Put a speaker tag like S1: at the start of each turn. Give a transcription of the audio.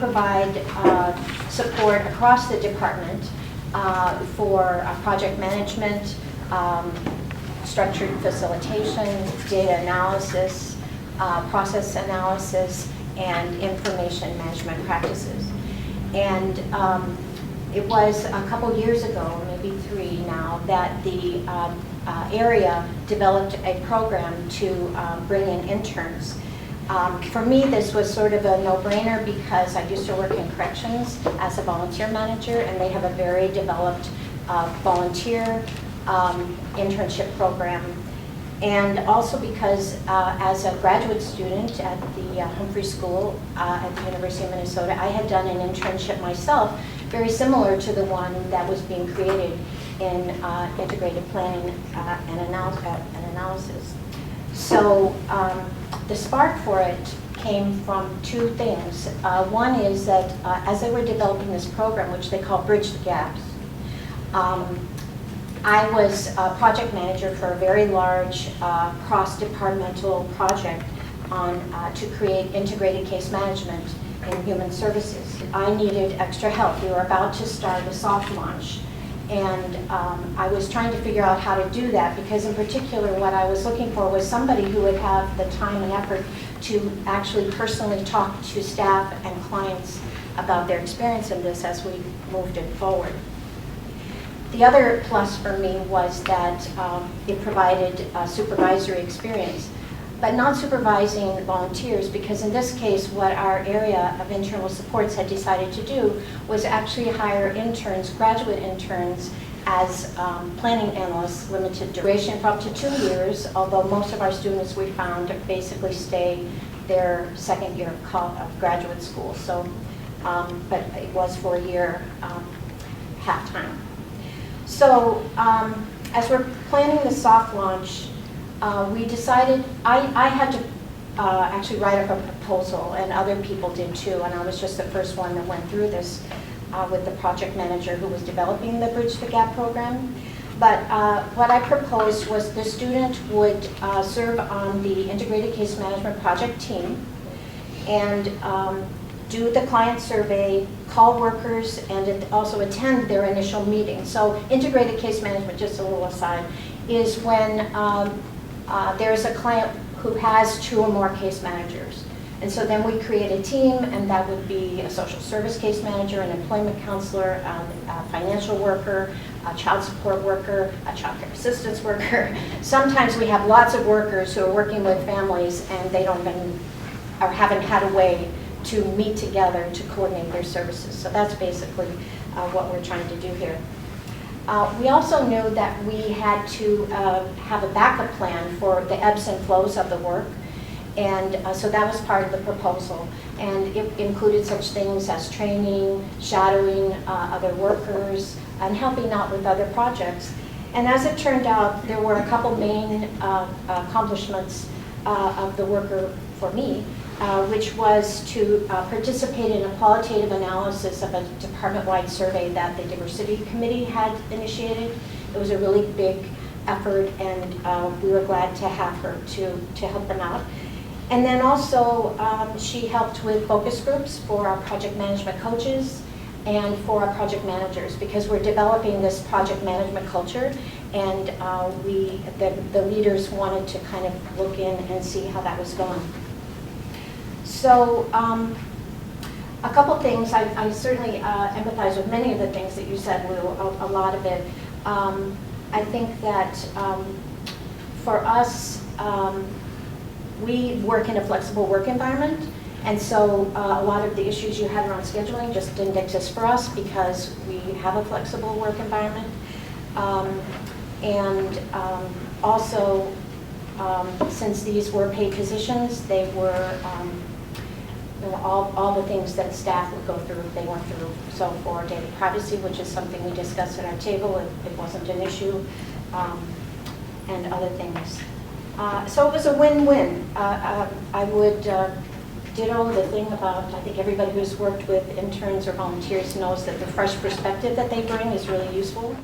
S1: Provide support across the department for project management, structured facilitation, data analysis, process analysis, and information management practices. And it was a couple years ago, maybe 3 now, that the area developed a program to bring in interns. For me, this was sort of a no-brainer because I used to work in corrections as a volunteer manager, and they have a very developed volunteer internship program. And also because as a graduate student at the Humphrey School at the University of Minnesota, I had done an internship myself, very similar to the one that was being created in integrated planning and analysis. So the spark for it came from 2 things. One is that as they were developing this program, which they call Bridge the Gaps, I was a project manager for a very large cross-departmental project on to create integrated case management in human services. I needed extra help. We were about to start a soft launch. And I was trying to figure out how to do that because in particular what I was looking for was somebody who would have the time and effort to actually personally talk to staff and clients about their experience in this as we moved it forward. The other plus for me was that it provided supervisory experience, but not supervising volunteers, because in this case what our area of internal supports had decided to do was actually hire interns, graduate interns, as planning analysts, limited duration for up to 2 years, although most of our students we found basically stay their 2nd year of graduate school. So, but it was for a year, half-time. So as we're planning the soft launch, we decided, I had to actually write up a proposal, and other people did too, and I was just the first one that went through this with the project manager who was developing the Bridge the Gap program. But what I proposed was the student would serve on the Integrated Case Management Project team and do the client survey, call workers, and also attend their initial meeting. So integrated case management, just a little aside, is when there's a client who has 2 or more case managers. And so then we create a team, and that would be a social service case manager, an employment counselor, a financial worker, a child support worker, a child care assistance worker. Sometimes we have lots of workers who are working with families and they don't even, or haven't had a way to meet together to coordinate their services. So that's basically what we're trying to do here. We also knew that we had to have a backup plan for the ebbs and flows of the work. And so that was part of the proposal. And it included such things as training, shadowing other workers, and helping out with other projects. And as it turned out, there were a couple main accomplishments of the worker for me, which was to participate in a qualitative analysis of a department-wide survey that the Diversity Committee had initiated. It was a really big effort, and we were glad to have her to help them out. And then also, she helped with focus groups for our project management coaches and for our project managers, because we're developing this project management culture, and the leaders wanted to kind of look in and see how that was going. So a couple things, I certainly empathize with many of the things that you said, Lou, a lot of it. I think that for us, we work in a flexible work environment, and so a lot of the issues you had around scheduling just didn't exist for us because we have a flexible work environment. Also, since these were paid positions, they were all the things that staff would go through, they went through. So for data privacy, which is something we discussed at our table, it wasn't an issue, and other things. So it was a win-win. I would ditto the thing about, I think everybody who's worked with interns or volunteers knows that the fresh perspective that they bring is really useful.